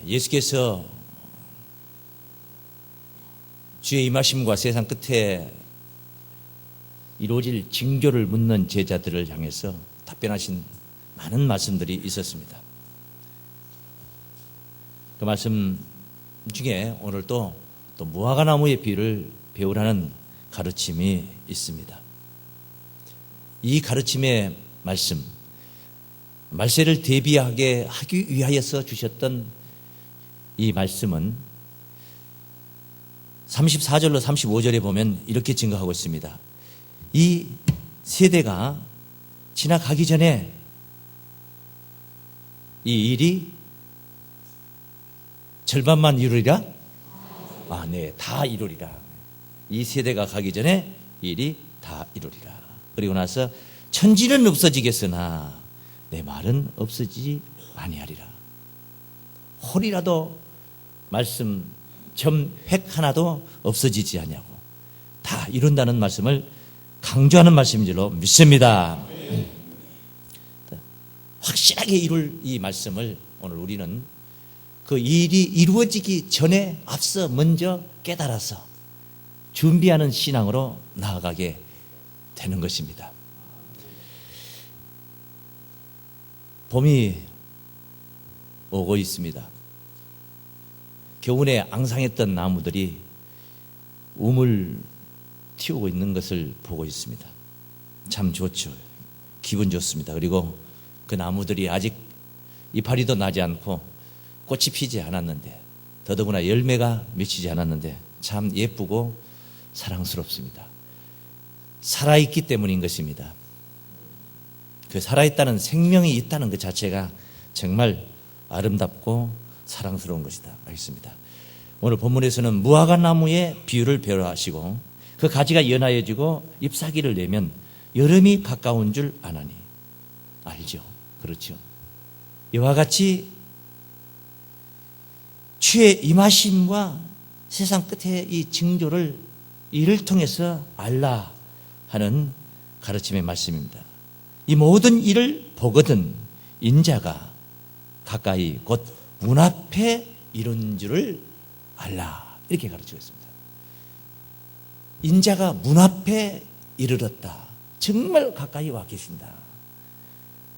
예수께서 주의 임하심과 세상 끝에 이루어질 징조를 묻는 제자들을 향해서 답변하신 많은 말씀들이 있었습니다. 그 말씀 중에 오늘 또 무화과나무의 비유를 배우라는 가르침이 있습니다. 이 가르침의 말씀, 말세를 대비하게 하기 위하여서 주셨던 이 말씀은 34절로 35절에 보면 이렇게 증거하고 있습니다. 이 세대가 지나가기 전에 이 일이 절반만 이루리라? 네, 다 이루리라. 이 세대가 가기 전에 이 일이 다 이루리라. 그리고 나서 천지는 없어지겠으나 내 말은 없어지지 아니하리라. 홀이라도 말씀 점 획 하나도 없어지지 아니하고 다 이룬다는 말씀을 강조하는 말씀인 줄로 믿습니다. 확실하게 이룰 이 말씀을 오늘 우리는 그 일이 이루어지기 전에 앞서 먼저 깨달아서 준비하는 신앙으로 나아가게 되는 것입니다. 봄이 오고 있습니다. 겨울에 앙상했던 나무들이 움을 틔우고 있는 것을 보고 있습니다. 참 좋죠. 기분 좋습니다. 그리고 그 나무들이 아직 이파리도 나지 않고 꽃이 피지 않았는데, 더더구나 열매가 맺히지 않았는데 참 예쁘고 사랑스럽습니다. 살아있기 때문인 것입니다. 그 살아있다는 생명이 있다는 것 자체가 정말 아름답고 사랑스러운 것이다. 알겠습니다. 오늘 본문에서는 무화과나무의 비유를 배우하시고 그 가지가 연하여지고 잎사귀를 내면 여름이 가까운 줄 아나니. 알죠? 그렇죠? 이와 같이 주의 임하심과 세상 끝의 이 징조를 이를 통해서 알라 하는 가르침의 말씀입니다. 이 모든 일을 보거든 인자가 가까이 곧 문 앞에 이른 줄을 알라. 이렇게 가르치고 있습니다. 인자가 문 앞에 이르렀다. 정말 가까이 와 계신다.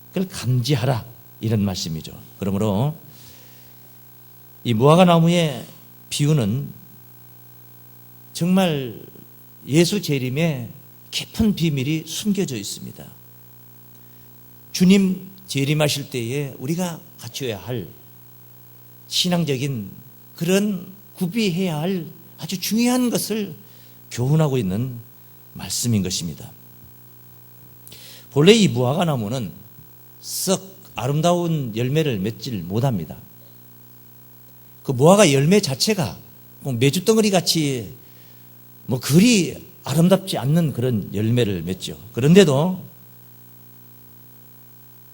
그걸 감지하라. 이런 말씀이죠. 그러므로 이 무화과나무의 비유는 정말 예수 재림의 깊은 비밀이 숨겨져 있습니다. 주님 재림하실 때에 우리가 갖춰야 할 신앙적인 그런 구비해야 할 아주 중요한 것을 교훈하고 있는 말씀인 것입니다. 본래 이 무화과나무는 썩 아름다운 열매를 맺질 못합니다. 그 무화과 열매 자체가 메주덩어리 같이 그리 아름답지 않는 그런 열매를 맺죠. 그런데도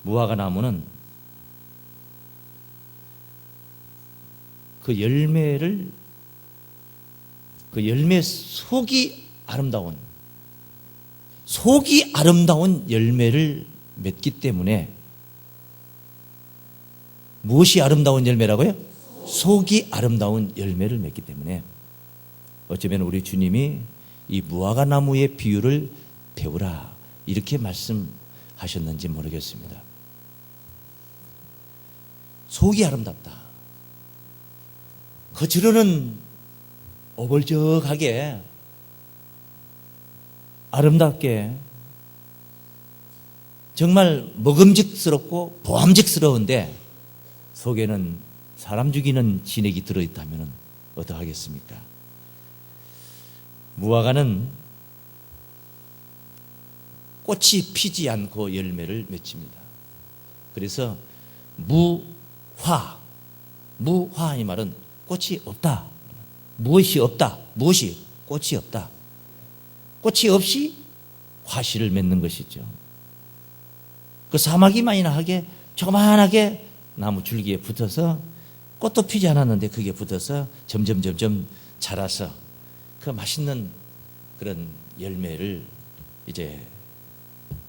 무화과나무는 그 열매 속이 아름다운 열매를 맺기 때문에. 무엇이 아름다운 열매라고요? 속이 아름다운 열매를 맺기 때문에 어쩌면 우리 주님이 이 무화과나무의 비유를 배우라 이렇게 말씀하셨는지 모르겠습니다. 속이 아름답다. 겉으로는 오벌적하게 아름답게 정말 먹음직스럽고 보암직스러운데 속에는 사람 죽이는 진액이 들어있다면 어떡하겠습니까? 무화과는 꽃이 피지 않고 열매를 맺힙니다. 그래서 무화 이 말은 꽃이 없다. 무엇이 없다. 무엇이? 꽃이 없다. 꽃이 없이 화씨를 맺는 것이죠. 그 사마귀만이나 하게 조그만하게 나무 줄기에 붙어서 꽃도 피지 않았는데 그게 붙어서 점점 자라서 그 맛있는 그런 열매를 이제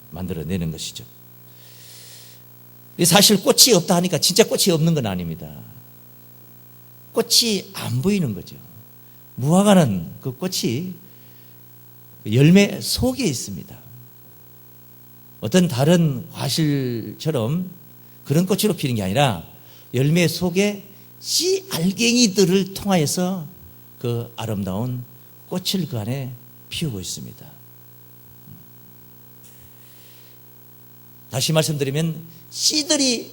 만들어내는 것이죠. 사실 꽃이 없다 하니까 진짜 꽃이 없는 건 아닙니다. 꽃이 안 보이는 거죠. 무화과는 그 꽃이 열매 속에 있습니다. 어떤 다른 과실처럼 그런 꽃으로 피는 게 아니라 열매 속에 씨 알갱이들을 통하여서 그 아름다운 꽃을 그 안에 피우고 있습니다. 다시 말씀드리면 씨들이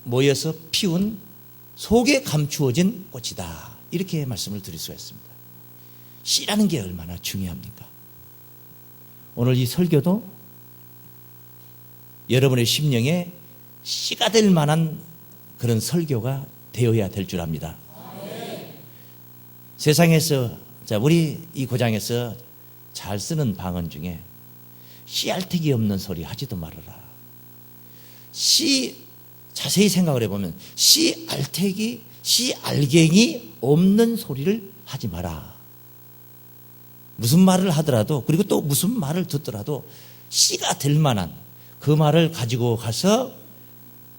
모여서 피운 속에 감추어진 꽃이다. 이렇게 말씀을 드릴 수가 있습니다. 씨라는 게 얼마나 중요합니까? 오늘 이 설교도 여러분의 심령에 씨가 될 만한 그런 설교가 되어야 될 줄 압니다. 세상에서 우리 이 고장에서 잘 쓰는 방언 중에 씨알택이 없는 소리 하지도 말아라. 자세히 생각을 해보면 씨알택이, 씨알갱이 없는 소리를 하지 마라. 무슨 말을 하더라도, 그리고 또 무슨 말을 듣더라도 씨가 될 만한 그 말을 가지고 가서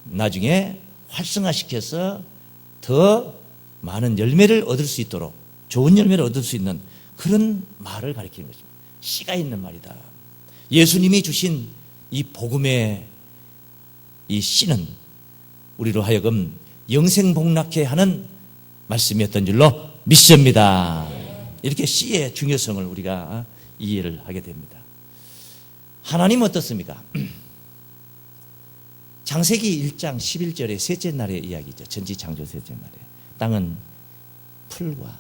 나중에 활성화시켜서 더 많은 열매를 얻을 수 있도록, 좋은 열매를 얻을 수 있는 그런 말을 가리키는 것입니다. 씨가 있는 말이다. 예수님이 주신 이 복음의 이 씨는 우리로 하여금 영생복락해 하는 말씀이었던 줄로 믿습니다. 이렇게 씨의 중요성을 우리가 이해를 하게 됩니다. 하나님은 어떻습니까? 창세기 1장 11절의 셋째 날의 이야기죠. 전지창조 셋째 날에 땅은 풀과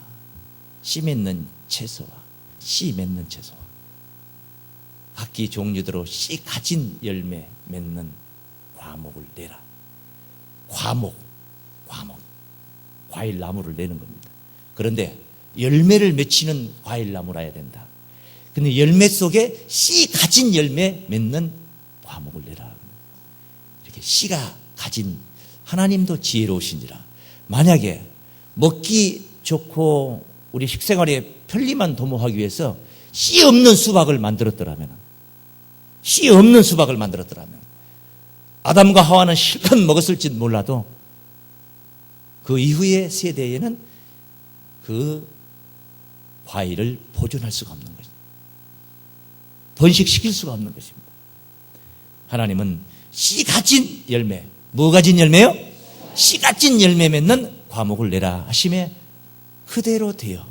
씨 맺는 채소와 씨 맺는 채소와 각기 종류대로 씨 가진 열매 맺는 과목을 내라. 과일 나무를 내는 겁니다. 그런데 열매를 맺히는 과일 나무라야 된다. 근데 열매 속에 씨 가진 열매 맺는 과목을 내라. 이렇게 씨가 가진, 하나님도 지혜로우신지라. 만약에 먹기 좋고 우리 식생활에 편리만 도모하기 위해서 씨 없는 수박을 만들었더라면, 아담과 하와는 실컷 먹었을지 몰라도 그 이후의 세대에는 그 과일을 보존할 수가 없는 것입니다. 번식시킬 수가 없는 것입니다. 하나님은 씨 가진 열매, 뭐 가진 열매요? 씨 가진 열매 맺는 과목을 내라 하심에 그대로 되어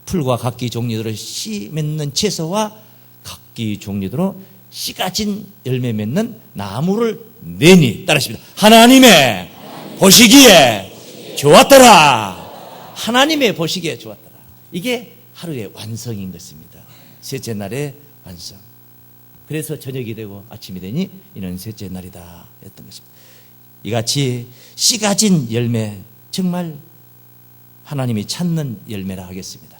풀과 각기 종류대로 씨 맺는 채소와 각기 종류대로 씨 가진 열매 맺는 나무를 내니, 따라하십니다. 하나님의 보시기에 좋았더라. 하나님의 보시기에 좋았더라. 이게 하루의 완성인 것입니다. 셋째 날의 완성. 그래서 저녁이 되고 아침이 되니 이는 셋째 날이다 했던 것입니다. 이같이 씨 가진 열매, 정말 하나님이 찾는 열매라 하겠습니다.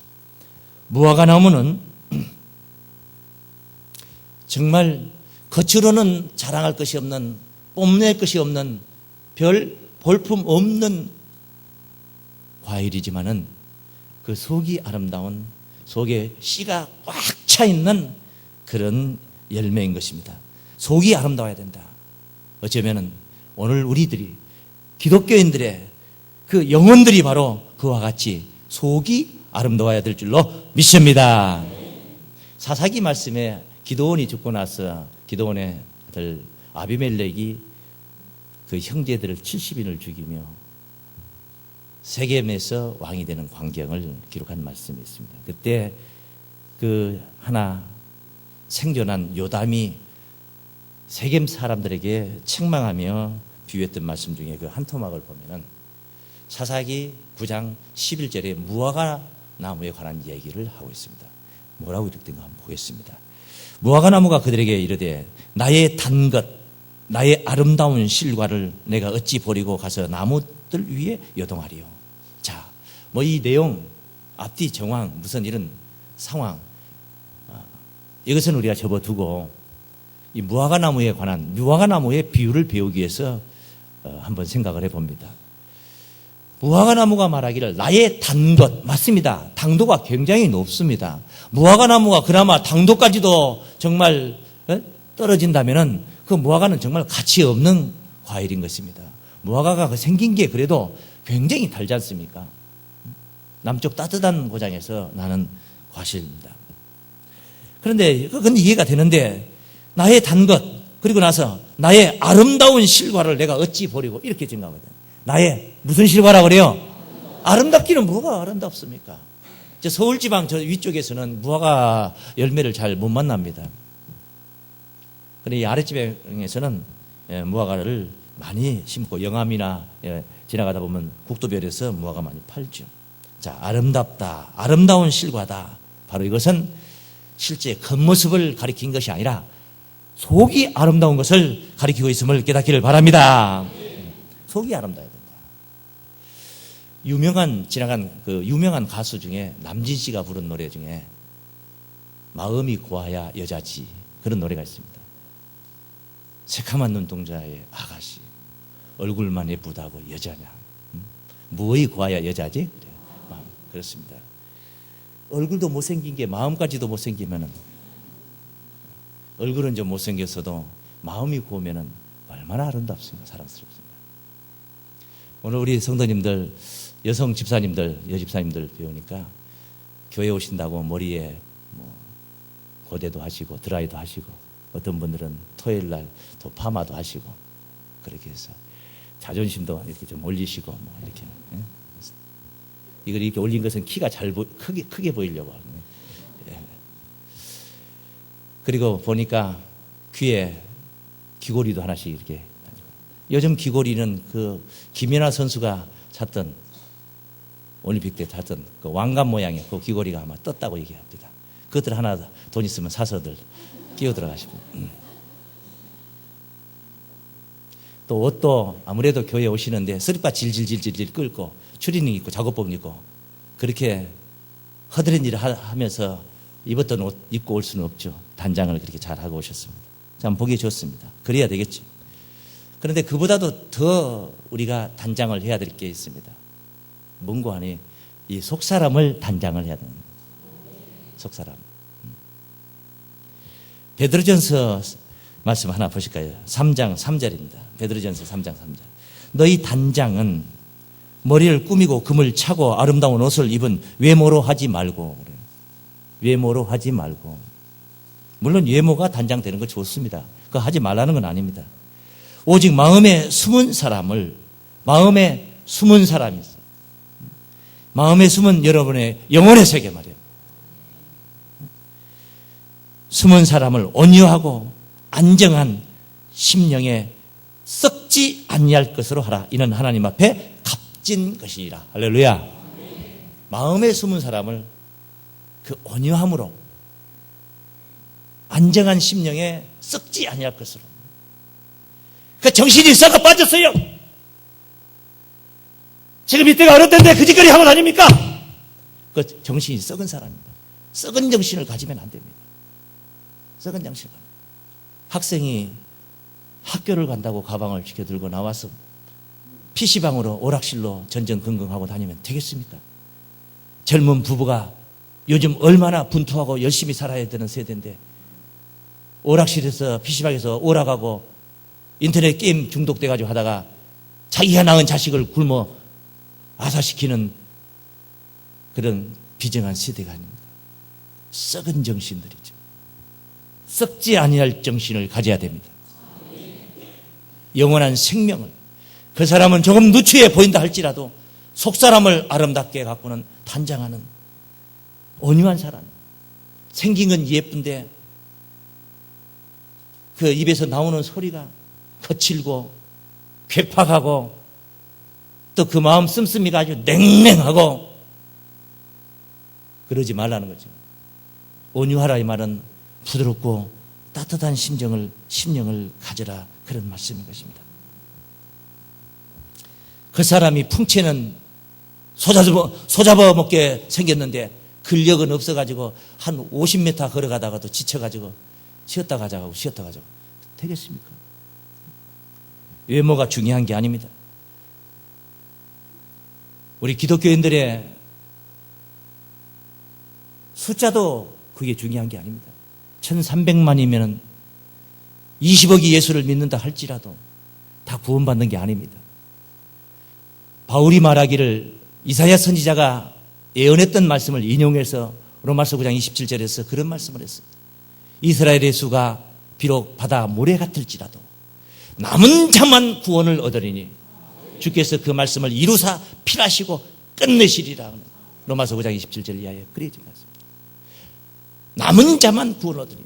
무화과 나무는 정말 겉으로는 자랑할 것이 없는, 뽐낼 것이 없는, 별 볼품 없는 과일이지만은 그 속이 아름다운, 속에 씨가 꽉 차 있는 그런 열매인 것입니다. 속이 아름다워야 된다. 어쩌면은 오늘 우리들이, 기독교인들의 그 영혼들이 바로 그와 같이 속이 아름다워야 될 줄로 믿습니다. 사사기 말씀에 기드온이 죽고 나서 기드온의 아들 아비멜렉이 그 형제들을 70인을 죽이며 세겜에서 왕이 되는 광경을 기록한 말씀이 있습니다. 그때 그 하나 생존한 요담이 세겜 사람들에게 책망하며 비유했던 말씀 중에 그 한 토막을 보면은 사사기 9장 11절에 무화과 나무에 관한 얘기를 하고 있습니다. 뭐라고 이렇게된가 한번 보겠습니다. 무화과 나무가 그들에게 이르되 나의 단 것, 나의 아름다운 실과를 내가 어찌 버리고 가서 나무들 위에 요동하리요. 자, 뭐 이 내용, 앞뒤 정황, 무슨 이런 상황, 이것은 우리가 접어두고 이 무화과 나무에 관한, 무화과 나무의 비유를 배우기 위해서 한번 생각을 해봅니다. 무화과 나무가 말하기를 나의 단 것, 맞습니다. 당도가 굉장히 높습니다. 무화과 나무가 그나마 당도까지도 정말 떨어진다면은 그 무화과는 정말 가치 없는 과일인 것입니다. 무화과가 그 생긴 게 그래도 굉장히 달지 않습니까? 남쪽 따뜻한 고장에서 나는 과실입니다. 그런데 그건 이해가 되는데 나의 단 것 그리고 나서 나의 아름다운 실과를 내가 어찌 버리고 이렇게 생각하거든. 나의 무슨 실과라 그래요? 아름답기는 뭐가 아름답습니까? 서울지방 저 위쪽에서는 무화과 열매를 잘 못 만납니다. 그런데 이 아랫지방에서는 무화과를 많이 심고 영암이나 지나가다 보면 국도별에서 무화과 많이 팔죠. 자, 아름답다, 아름다운 실과다. 바로 이것은 실제 겉모습을 가리킨 것이 아니라 속이 아름다운 것을 가리키고 있음을 깨닫기를 바랍니다. 속이 아름다워야 된다. 지나간 그 유명한 가수 중에 남진 씨가 부른 노래 중에 마음이 고와야 여자지 그런 노래가 있습니다. 새카만 눈동자의 아가씨 얼굴만 예쁘다고 여자냐? 무엇이 고와야 여자지? 그래요. 그렇습니다. 얼굴도 못생긴 게 마음까지도 못생기면은 얼굴은 좀 못생겼어도 마음이 고우면은 얼마나 아름답습니까? 사랑스럽습니다. 오늘 우리 성도님들, 여성 집사님들, 여집사님들 배우니까 교회 오신다고 머리에 고데도 하시고 드라이도 하시고 어떤 분들은 토요일 날 또 파마도 하시고 그렇게 해서 자존심도 이렇게 좀 올리시고 이렇게 이걸 이렇게 올린 것은 키가 크게 보이려고 하는 거예요. 그리고 보니까 귀에 귀고리도 하나씩 이렇게. 요즘 귀고리는 그 김연아 선수가 찼던 올림픽 때 찼던 그 왕관 모양의 그 귀고리가 아마 떴다고 얘기합니다. 그것들 하나 돈 있으면 사서들 끼워 들어가시고. 또 옷도 아무래도 교회 오시는데 쓰리바 질질질질 끌고 추리닝 입고 작업복 입고 그렇게 허드렛 일을 하면서 입었던 옷 입고 올 수는 없죠. 단장을 그렇게 잘 하고 오셨습니다. 참 보기 좋습니다. 그래야 되겠죠. 그런데 그보다도 더 우리가 단장을 해야 될 게 있습니다. 뭔고 하니 이 속사람을 단장을 해야 됩니다. 속사람. 베드로전서 말씀 하나 보실까요? 3장 3절입니다. 베드로전서 3장 3절. 너희 단장은 머리를 꾸미고 금을 차고 아름다운 옷을 입은 외모로 하지 말고. 외모로 하지 말고. 물론 외모가 단장되는 거 좋습니다. 그거 하지 말라는 건 아닙니다. 오직 마음에 숨은 사람이 있어요. 마음에 숨은 여러분의 영혼의 세계 말이에요. 숨은 사람을 온유하고 안정한 심령에 썩지 아니할 것으로 하라. 이는 하나님 앞에 값진 것이라. 할렐루야. 마음에 숨은 사람을 그 온유함으로 안정한 심령에 썩지 아니할 것으로. 그 정신이 썩어 빠졌어요. 지금 이때가 어느 때인데 그 짓거리 하고 다닙니까? 그 정신이 썩은 사람입니다. 썩은 정신을 가지면 안 됩니다. 썩은 정신을. 학생이 학교를 간다고 가방을 지켜 들고 나와서 PC방으로 오락실로 전전긍긍하고 다니면 되겠습니까? 젊은 부부가 요즘 얼마나 분투하고 열심히 살아야 되는 세대인데 오락실에서 PC방에서 오락하고 인터넷 게임 중독돼가지고 하다가 자기가 낳은 자식을 굶어 아사시키는 그런 비정한 세대가 아닙니다. 썩은 정신들이죠. 썩지 아니할 정신을 가져야 됩니다. 영원한 생명을, 그 사람은 조금 누추해 보인다 할지라도 속사람을 아름답게 갖고는 단장하는 온유한 사람. 생긴 건 예쁜데 그 입에서 나오는 소리가 거칠고 괴팍하고 또 그 마음 씀씀이가 아주 냉랭하고 그러지 말라는 거죠. 온유하라 이 말은 부드럽고 따뜻한 심령을 가져라 그런 말씀인 것입니다. 그 사람이 풍채는 소잡아 먹게 생겼는데 근력은 없어가지고 한 50m 걸어가다가도 지쳐가지고 쉬었다 가자고 되겠습니까? 외모가 중요한 게 아닙니다. 우리 기독교인들의 숫자도 그게 중요한 게 아닙니다. 1300만이면 20억이 예수를 믿는다 할지라도 다 구원받는 게 아닙니다. 바울이 말하기를 이사야 선지자가 예언했던 말씀을 인용해서 로마서 9장 27절에서 그런 말씀을 했어요. 이스라엘의 수가 비록 바다 모래 같을지라도 남은 자만 구원을 얻으리니 주께서 그 말씀을 이루사 필하시고 끝내시리라. 로마서 9장 27절 이하에 그래야 됩니다. 남은 자만 구원을 얻으리니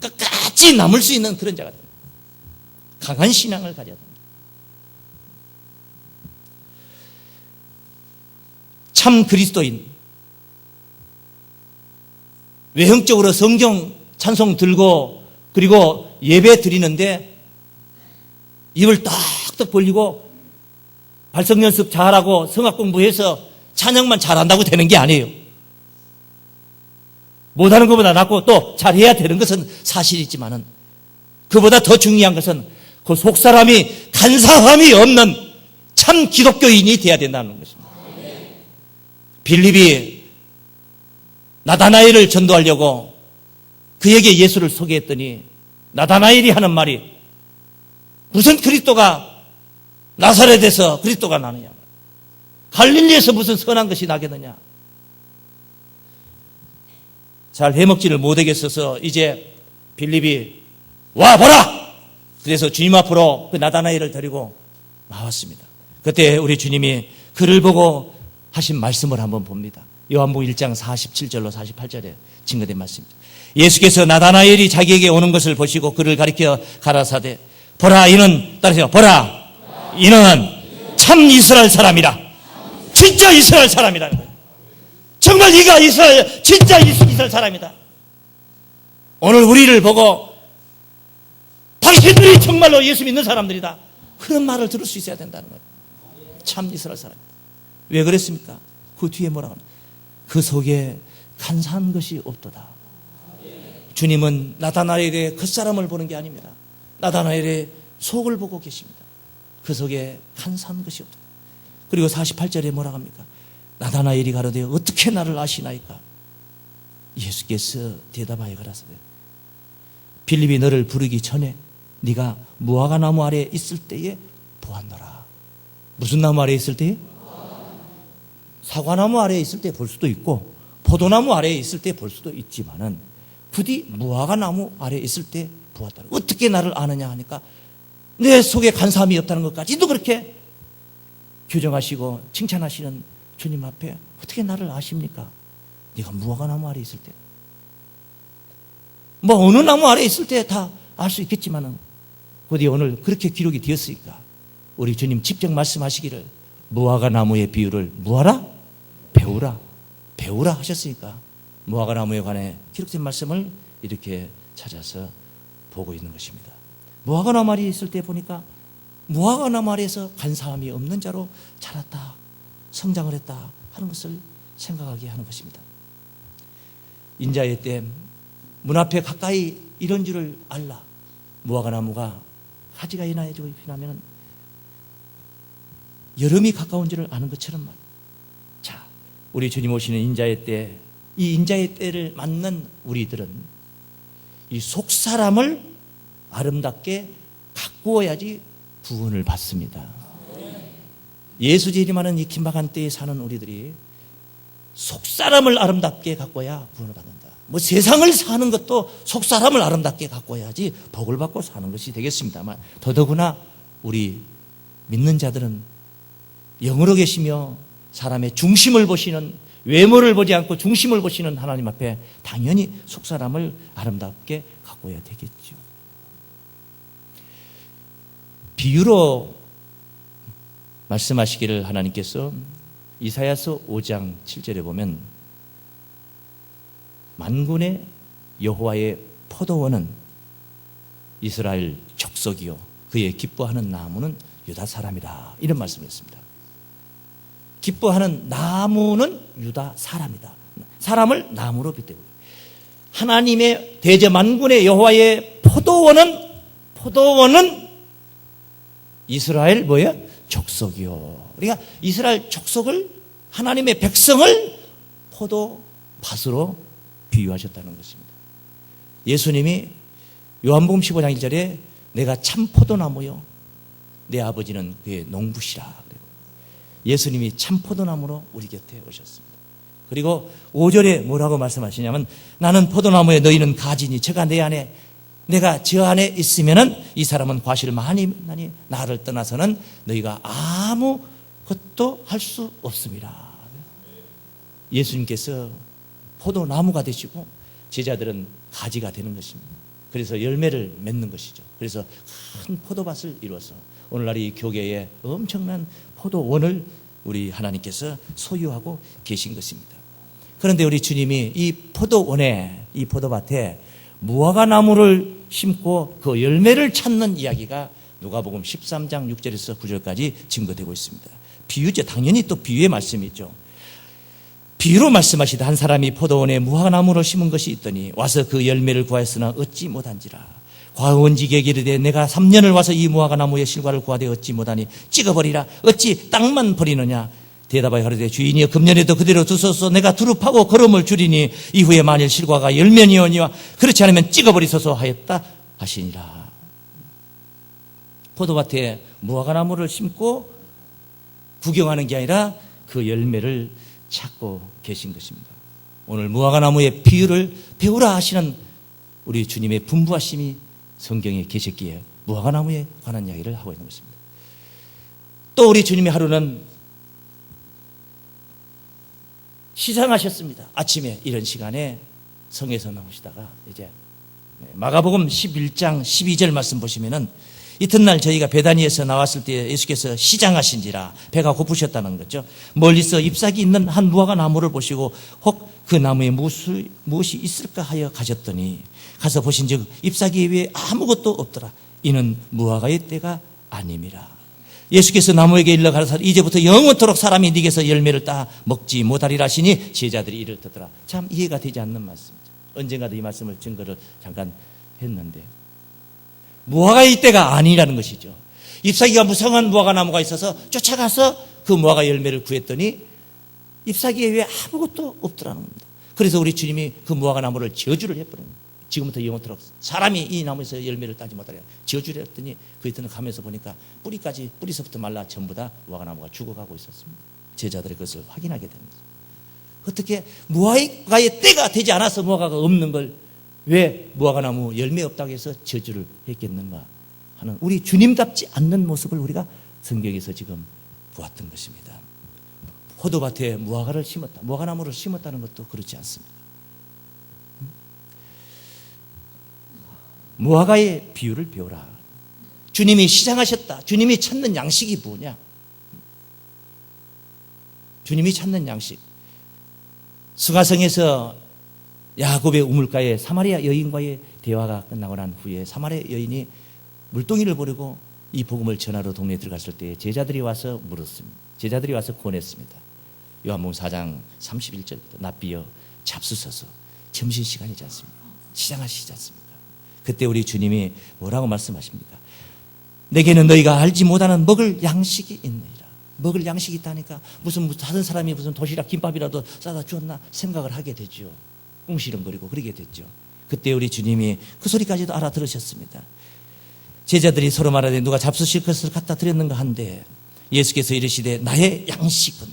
끝까지 남을 수 있는 그런 자가 됩니다. 강한 신앙을 가져야 됩니다. 참 그리스도인, 외형적으로 성경 찬송 들고 그리고 예배 드리는데 입을 딱딱 벌리고 발성 연습 잘하고 성악 공부해서 찬양만 잘한다고 되는 게 아니에요. 못하는 것보다 낫고 또 잘해야 되는 것은 사실이지만은 그보다 더 중요한 것은 그 속사람이 간사함이 없는 참 기독교인이 되어야 된다는 것입니다. 빌립이 나다나엘을 전도하려고 그에게 예수를 소개했더니 나다나엘이 하는 말이 무슨 그리스도가 나사렛에서 그리스도가 나느냐, 갈릴리에서 무슨 선한 것이 나겠느냐. 잘 해먹지를 못하겠어서 이제 빌립이 와 보라. 그래서 주님 앞으로 그 나다나엘을 데리고 나왔습니다. 그때 우리 주님이 그를 보고 하신 말씀을 한번 봅니다. 요한복음 1장 47절로 48절에 증거된 말씀입니다. 예수께서 나다나엘이 자기에게 오는 것을 보시고 그를 가리켜 가라사대 보라 이는 따르세요. 보라 이는 참 이스라엘 사람이라. 진짜 이스라엘 사람이라는 거예요. 정말 네가 이스라엘 진짜 이스라엘 사람이다. 오늘 우리를 보고 당신들이 정말로 예수 믿는 사람들이다. 그런 말을 들을 수 있어야 된다는 거예요. 참 이스라엘 사람이다. 왜 그랬습니까? 그 뒤에 뭐라고 하나? 그 속에 간사한 것이 없도다. 주님은 나다나엘의 겉사람을 보는 게 아닙니다. 나다나엘의 속을 보고 계십니다. 그 속에 간사한 것이 없도다. 그리고 48절에 뭐라고 합니까? 나다나엘이 가로되 어떻게 나를 아시나이까? 예수께서 대답하여 가라사대 빌립이 너를 부르기 전에 네가 무화과 나무 아래에 있을 때에 보았노라. 무슨 나무 아래에 있을 때에? 사과나무 아래에 있을 때 볼 수도 있고 포도나무 아래에 있을 때 볼 수도 있지만은 부디 무화과 나무 아래에 있을 때 보았다. 어떻게 나를 아느냐 하니까 내 속에 간사함이 없다는 것까지도 그렇게 규정하시고 칭찬하시는 주님 앞에 어떻게 나를 아십니까? 네가 무화과 나무 아래에 있을 때. 뭐 어느 나무 아래에 있을 때 다 알 수 있겠지만은 어디 오늘 그렇게 기록이 되었으니까 우리 주님 직접 말씀하시기를 무화과 나무의 비유를 뭐하라? 배우라 하셨으니까 무화과 나무에 관해 기록된 말씀을 이렇게 찾아서 보고 있는 것입니다. 무화과 나무 아래에 있을 때 보니까 무화과 나무 아래에서 간사함이 없는 자로 자랐다, 성장을 했다 하는 것을 생각하게 하는 것입니다. 인자의 때 문 앞에 가까이 이런 줄을 알라. 무화과 나무가 가지가 이나해지고 피나면 여름이 가까운 줄을 아는 것처럼 말. 자, 우리 주님 오시는 인자의 때, 이 인자의 때를 맞는 우리들은 이 속사람을 아름답게 가꾸어야지 구원을 받습니다. 예수 재림하는 이 긴박한 때에 사는 우리들이 속사람을 아름답게 가꿔야 구원을 받는다. 뭐 세상을 사는 것도 속사람을 아름답게 가꿔야지 복을 받고 사는 것이 되겠습니다만 더더구나 우리 믿는 자들은 영으로 계시며 사람의 중심을 보시는, 외모를 보지 않고 중심을 보시는 하나님 앞에 당연히 속사람을 아름답게 가꿔야 되겠죠. 비유로 말씀하시기를 하나님께서 이사야서 5장 7절에 보면 만군의 여호와의 포도원은 이스라엘 족속이요 그의 기뻐하는 나무는 유다 사람이다. 이런 말씀을 했습니다. 기뻐하는 나무는 유다 사람이다. 사람을 나무로 빗대고 하나님의 대저 만군의 여호와의 포도원은 이스라엘 뭐예요? 족속이요. 그러니까 이스라엘 족속을 하나님의 백성을 포도밭으로 비유하셨다는 것입니다. 예수님이 요한복음 15장 1절에 내가 참 포도나무요 내 아버지는 그의 농부시라. 예수님이 참 포도나무로 우리 곁에 오셨습니다. 그리고 5절에 뭐라고 말씀하시냐면 나는 포도나무에 너희는 가지니 저가 내 안에 내가 저 안에 있으면은 이 사람은 과실을 많이 나를 떠나서는 너희가 아무것도 할 수 없습니다. 예수님께서 포도나무가 되시고 제자들은 가지가 되는 것입니다. 그래서 열매를 맺는 것이죠. 그래서 큰 포도밭을 이루어서 오늘날 이 교계에 엄청난 포도원을 우리 하나님께서 소유하고 계신 것입니다. 그런데 우리 주님이 이 포도원에, 이 포도밭에 무화과 나무를 심고 그 열매를 찾는 이야기가 누가복음 13장 6절에서 9절까지 증거되고 있습니다. 비유죠. 당연히 또 비유의 말씀이죠. 비유로 말씀하시다 한 사람이 포도원에 무화과 나무를 심은 것이 있더니 와서 그 열매를 구하였으나 얻지 못한지라. 과원지게 이르되 내가 3년을 와서 이 무화과 나무의 실과를 구하되 얻지 못하니 찍어버리라. 어찌 땅만 버리느냐. 대답하여 가로되 주인이여 금년에도 그대로 두소서. 내가 두릅하고 거름을 줄이니 이후에 만일 실과가 열면이오니와 그렇지 않으면 찍어버리소서 하였다 하시니라. 포도밭에 무화과 나무를 심고 구경하는 게 아니라 그 열매를 찾고 계신 것입니다. 오늘 무화과 나무의 비유를 배우라 하시는 우리 주님의 분부하심이 성경에 계셨기에 무화과 나무에 관한 이야기를 하고 있는 것입니다. 또 우리 주님의 하루는 시장하셨습니다. 아침에 이런 시간에 성에서 나오시다가 이제 마가복음 11장 12절 말씀 보시면은 이튿날 저희가 베다니에서 나왔을 때 예수께서 시장하신지라 배가 고프셨다는 거죠. 멀리서 잎사귀 있는 한 무화과 나무를 보시고 혹 그 나무에 무엇이 있을까 하여 가셨더니 가서 보신즉 잎사귀 위에 아무것도 없더라. 이는 무화과의 때가 아님이라. 예수께서 나무에게 일러 가라사대 이제부터 영원토록 사람이 네게서 열매를 따 먹지 못하리라 하시니 제자들이 이를 듣더라. 참 이해가 되지 않는 말씀이죠. 언젠가도 이 말씀을 증거를 잠깐 했는데 무화과의 때가 아니라는 것이죠. 잎사귀가 무성한 무화과 나무가 있어서 쫓아가서 그 무화과 열매를 구했더니 잎사귀에 왜 아무것도 없더라는 겁니다. 그래서 우리 주님이 그 무화과 나무를 저주를 해버린 겁니다. 지금부터 영원토록 사람이 이 나무에서 열매를 따지 못하리라 저주를 했더니 그 이때는 가면서 보니까 뿌리서부터 말라 전부 다 무화과 나무가 죽어가고 있었습니다. 제자들이 그것을 확인하게 됩니다. 어떻게 무화과의 때가 되지 않아서 무화과가 없는 걸 왜 무화과 나무 열매 없다고 해서 저주를 했겠는가 하는 우리 주님답지 않는 모습을 우리가 성경에서 지금 보았던 것입니다. 포도밭에 무화과를 심었다. 무화과 나무를 심었다는 것도 그렇지 않습니다. 무화과의 비유를 배우라. 주님이 시장하셨다. 주님이 찾는 양식이 뭐냐? 주님이 찾는 양식. 수가성에서 야곱의 우물가에 사마리아 여인과의 대화가 끝나고 난 후에 사마리아 여인이 물동이를 버리고 이 복음을 전하러 동네에 들어갔을 때 제자들이 와서 물었습니다. 제자들이 와서 권했습니다. 요한복음 4장 31절부터 납비여 잡수셔서 점심시간이지 않습니까? 시장하시지 않습니까? 그때 우리 주님이 뭐라고 말씀하십니까? 내게는 너희가 알지 못하는 먹을 양식이 있느니라. 먹을 양식이 있다니까 무슨 다른 사람이 무슨 도시락 김밥이라도 싸다 주었나 생각을 하게 되죠. 꿍시렁거리고 그러게 됐죠. 그때 우리 주님이 그 소리까지도 알아들으셨습니다. 제자들이 서로 말하되 누가 잡수실 것을 갖다 드렸는가 한데 예수께서 이르시되 나의 양식은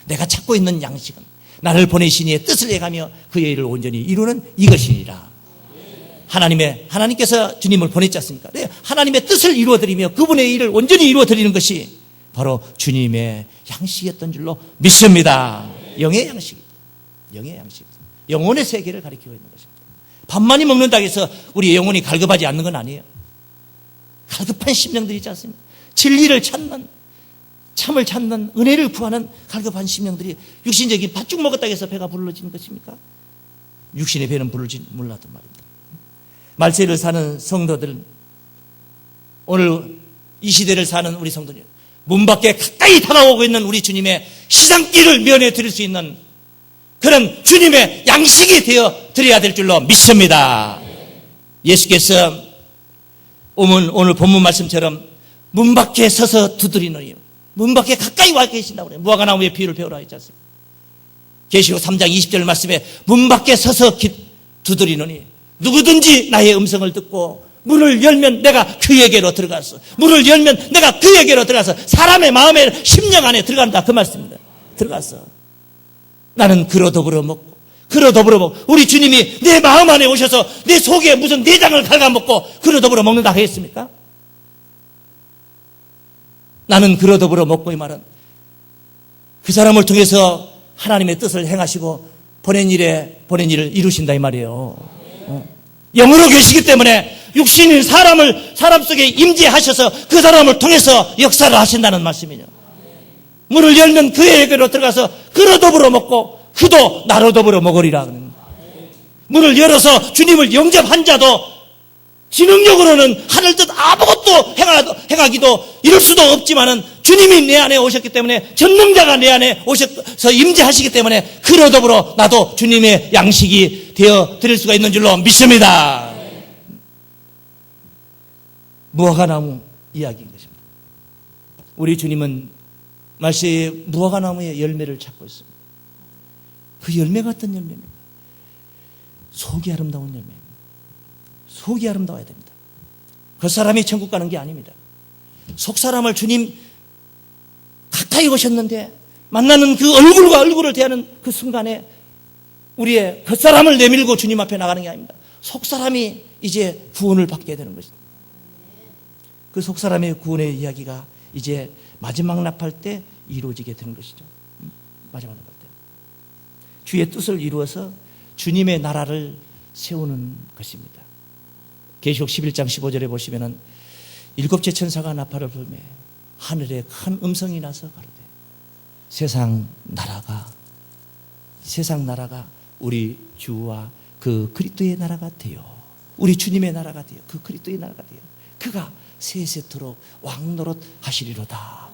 내가 찾고 있는 양식은 나를 보내신 이의 뜻을 해가며 그의 일을 온전히 이루는 이것이니라. 하나님께서 주님을 보냈지 않습니까? 네, 하나님의 뜻을 이루어드리며 그분의 일을 온전히 이루어드리는 것이 바로 주님의 양식이었던 줄로 믿습니다. 영의 양식입니다. 영의 양식입니다. 영혼의 세계를 가리키고 있는 것입니다. 밥 많이 먹는다고 해서 우리 영혼이 갈급하지 않는 건 아니에요. 갈급한 심령들이 있지 않습니까? 진리를 찾는, 참을 찾는, 은혜를 구하는 갈급한 심령들이 육신적인 팥죽 먹었다고 해서 배가 불러지는 것입니까? 육신의 배는 부르지 몰라도 말입니다. 말세를 사는 성도들은 오늘 이 시대를 사는 우리 성도들 문 밖에 가까이 다가오고 있는 우리 주님의 시장길을 면해 드릴 수 있는 그런 주님의 양식이 되어 드려야 될 줄로 믿습니다. 예수께서 오늘 본문 말씀처럼 문 밖에 서서 두드리노니 문 밖에 가까이 와 계신다고 그래요. 무화과 나무의 비유를 배우라 했지 않습니까? 계시록 3장 20절 말씀에 문 밖에 서서 두드리노니 누구든지 나의 음성을 듣고 문을 열면 내가 그에게로 들어가서, 문을 열면 내가 그에게로 들어가서 사람의 마음에 심령 안에 들어간다, 그 말씀입니다. 들어가서 나는 그로 더불어 먹고 그로 더불어 먹고, 우리 주님이 내 마음 안에 오셔서 내 속에 무슨 내장을 갉아먹고 그로 더불어 먹는다 하겠습니까? 나는 그로 더불어 먹고, 이 말은 그 사람을 통해서 하나님의 뜻을 행하시고 보낸 일을 이루신다, 이 말이에요. 영으로 계시기 때문에 육신인 사람 속에 임재하셔서 그 사람을 통해서 역사를 하신다는 말씀이죠. 문을 열면 그에게로 들어가서 그로 더불어 먹고 그도 나로 더불어 먹으리라. 문을 열어서 주님을 영접한 자도 지능력으로는 하늘 뜻 아무것도 행하기도 이룰 수도 없지만은 주님이 내 안에 오셨기 때문에, 전능자가 내 안에 오셔서 임재하시기 때문에 그로 더불어 나도 주님의 양식이 되어 드릴 수가 있는 줄로 믿습니다. 무화과나무 이야기인 것입니다. 우리 주님은 말세에 무화과나무의 열매를 찾고 있습니다. 그 열매가 어떤 열매입니까? 속이 아름다운 열매입니다. 속이 아름다워야 됩니다. 겉사람이 천국 가는 게 아닙니다. 속사람을 주님 가까이 오셨는데 만나는 그 얼굴과 얼굴을 대하는 그 순간에 우리의 겉사람을 내밀고 주님 앞에 나가는 게 아닙니다. 속사람이 이제 구원을 받게 되는 것입니다. 그 속사람의 구원의 이야기가 이제 마지막 나팔 때 이루어지게 되는 것이죠. 마지막 나팔 때 주의 뜻을 이루어서 주님의 나라를 세우는 것입니다. 계시록 11장 15절에 보시면은 일곱째 천사가 나팔을 불매 하늘에 큰 음성이 나서 가로되 세상 나라가 우리 주와 그 그리스도의 나라가 되어, 우리 주님의 나라가 되어, 그 그리스도의 나라가 되어 그가 세세토록 왕노릇 하시리로다.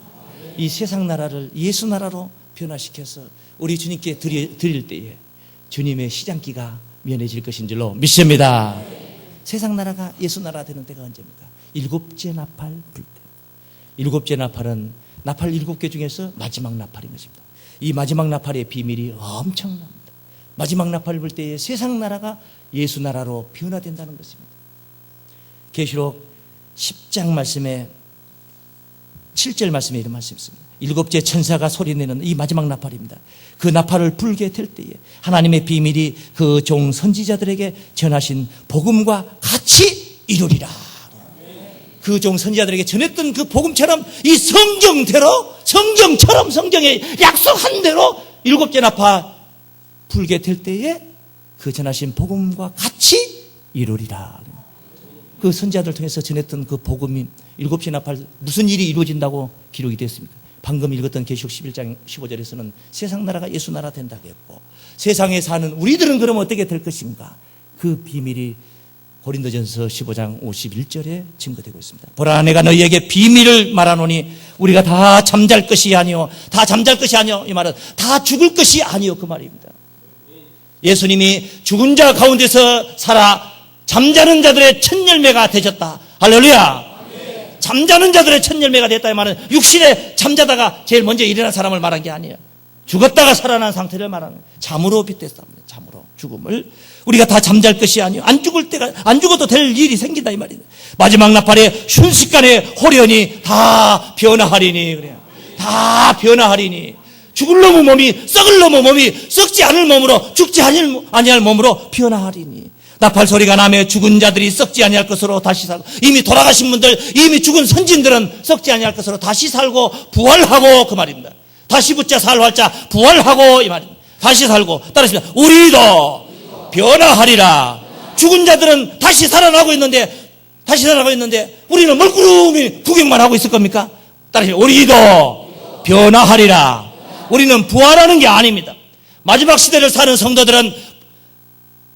이 세상 나라를 예수 나라로 변화시켜서 우리 주님께 드릴 때에 주님의 시장기가 면해질 것인 줄로 믿습니다. 세상 나라가 예수 나라 되는 때가 언제입니까? 일곱째 나팔 불 때. 일곱째 나팔은 나팔 7개 중에서 마지막 나팔인 것입니다. 이 마지막 나팔의 비밀이 엄청납니다. 마지막 나팔을 불 때에 세상 나라가 예수 나라로 변화된다는 것입니다. 계시록 10장 말씀에 7절 말씀에 이런 말씀이 있습니다. 일곱째 천사가 소리내는 이 마지막 나팔입니다. 그 나팔을 불게 될 때에 하나님의 비밀이 그 종 선지자들에게 전하신 복음과 같이 이루리라. 그 종 선지자들에게 전했던 그 복음처럼 이 성경처럼 성경에 약속한 대로 일곱째 나팔 불게 될 때에 그 전하신 복음과 같이 이루리라. 그 선지자들 통해서 전했던 그 복음이 일곱째 나팔 무슨 일이 이루어진다고 기록이 됐습니까? 방금 읽었던 계시록 11장 15절에서는 세상 나라가 예수 나라 된다고 했고, 세상에 사는 우리들은 그럼 어떻게 될 것인가? 그 비밀이 고린도전서 15장 51절에 증거되고 있습니다. 보라, 내가 너희에게 비밀을 말하노니 우리가 다 잠잘 것이 아니요, 다 잠잘 것이 아니요, 이 말은 다 죽을 것이 아니요, 그 말입니다. 예수님이 죽은 자 가운데서 살아 잠자는 자들의 첫 열매가 되셨다. 할렐루야. 잠자는 자들의 첫 열매가 됐다. 이 말은 육신에 잠자다가 제일 먼저 일어난 사람을 말한 게 아니에요. 죽었다가 살아난 상태를 말하는, 잠으로 빗댔답니다. 잠으로 죽음을. 우리가 다 잠잘 것이 아니요, 안 죽어도 될 일이 생긴다, 이 말이에요. 마지막 나팔에 순식간에 호련히 다 변화하리니, 그래요. 다 변화하리니. 죽을 놈의 몸이 썩을 놈의 몸이 썩지 않을 몸으로, 죽지 아니할 몸으로 변화하리니. 나팔 소리가 나며 죽은 자들이 썩지 아니할 것으로 다시 살고, 이미 돌아가신 분들, 이미 죽은 선진들은 썩지 아니할 것으로 다시 살고 부활하고, 그 말입니다. 다시 붙자 살활자 부활하고, 이 말입니다. 다시 살고. 따라하십니다. 우리도 변화하리라. 죽은 자들은 다시 살아나고 있는데 우리는 멀구름이 구경만 하고 있을 겁니까? 따라하십니다. 우리도 변화하리라. 우리는 부활하는 게 아닙니다. 마지막 시대를 사는 성도들은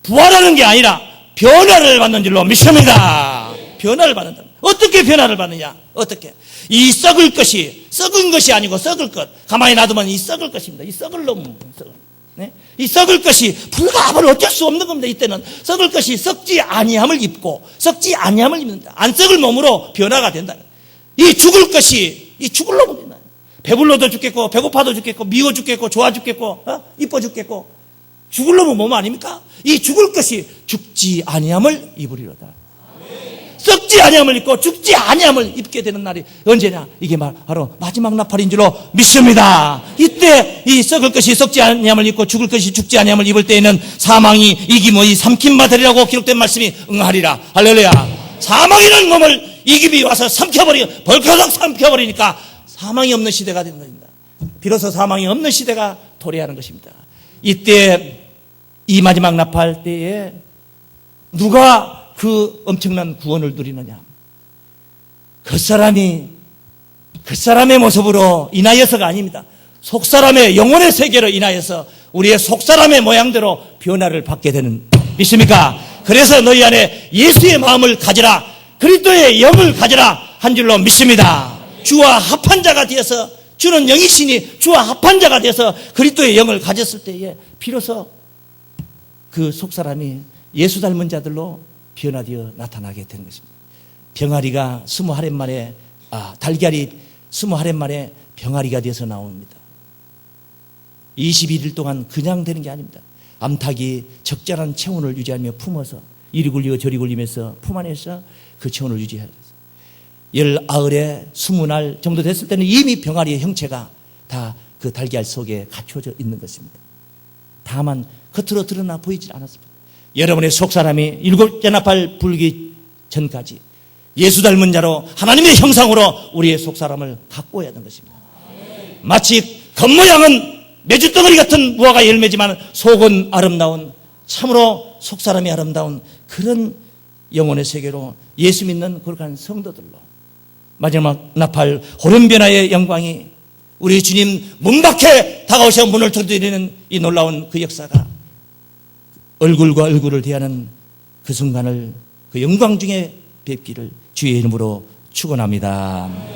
부활하는 게 아니라 변화를 받는 줄로 믿습니다. 변화를 받는다. 어떻게 변화를 받느냐? 어떻게? 이 썩은 것이 아니고 썩을 것. 가만히 놔두면 이 썩을 것입니다. 이 썩을 놈. 네? 이 썩을 것이 불가합을 어쩔 수 없는 겁니다. 이때는 썩을 것이 썩지 아니함을 입고, 썩지 아니함을 입는다. 안 썩을 몸으로 변화가 된다. 이 죽을 것이 이 죽을 놈은 된다. 배불러도 죽겠고, 배고파도 죽겠고, 미워 죽겠고, 좋아 죽겠고, 이뻐 죽겠고, 죽을 놈은 몸 아닙니까? 이 죽을 것이 죽지 아니함을 입으리로다. 썩지 아니함을 입고 죽지 아니함을 입게 되는 날이 언제냐? 이게 바로 마지막 나팔인 줄로 믿습니다. 이때 이 썩을 것이 썩지 아니함을 입고 죽을 것이 죽지 아니함을 입을 때에는 사망이 이김의 삼킨 바 되리라고 기록된 말씀이 응하리라. 할렐루야. 사망이라는 몸을 이김이 와서 벌컥 삼켜버리니까 사망이 없는 시대가 되는 것입니다. 비로소 사망이 없는 시대가 도래하는 것입니다. 이때 이 마지막 나팔 때에 누가 그 엄청난 구원을 누리느냐? 그 사람의 모습으로 인하여서가 아닙니다. 속사람의 영혼의 세계로 인하여서 우리의 속사람의 모양대로 변화를 받게 되는, 믿습니까? 그래서 너희 안에 예수의 마음을 가지라, 그리스도의 영을 가지라 한 줄로 믿습니다. 주와 합한 자가 되어서, 주는 영이시니 주와 합한 자가 되어서 그리스도의 영을 가졌을 때에 비로소 그 속사람이 예수 닮은 자들로 변화되어 나타나게 된 것입니다. 병아리가 20하렘 만에, 달걀이 20하렘 만에 병아리가 되어서 나옵니다. 21일 동안 그냥 되는 게 아닙니다. 암탉이 적절한 체온을 유지하며 품어서 이리 굴리고 저리 굴리면서 품 안에서 그 체온을 유지해야 됩니다. 19에 20날 정도 됐을 때는 이미 병아리의 형체가 다 그 달걀 속에 갖춰져 있는 것입니다. 다만 겉으로 드러나 보이지 않았습니다. 여러분의 속사람이 7째 나팔 불기 전까지 예수 닮은 자로 하나님의 형상으로 우리의 속사람을 갖고 해야 하는 것입니다. 마치 겉모양은 메주덩어리 같은 무화과 열매지만 속은 아름다운, 참으로 속사람이 아름다운 그런 영혼의 세계로 예수 믿는 거룩한 성도들로 마지막 나팔 호련변화의 영광이 우리 주님 문 밖에 다가오셔 문을 두드리는 이 놀라운 그 역사가 얼굴과 얼굴을 대하는 그 순간을 그 영광 중에 뵙기를 주의 이름으로 축원합니다.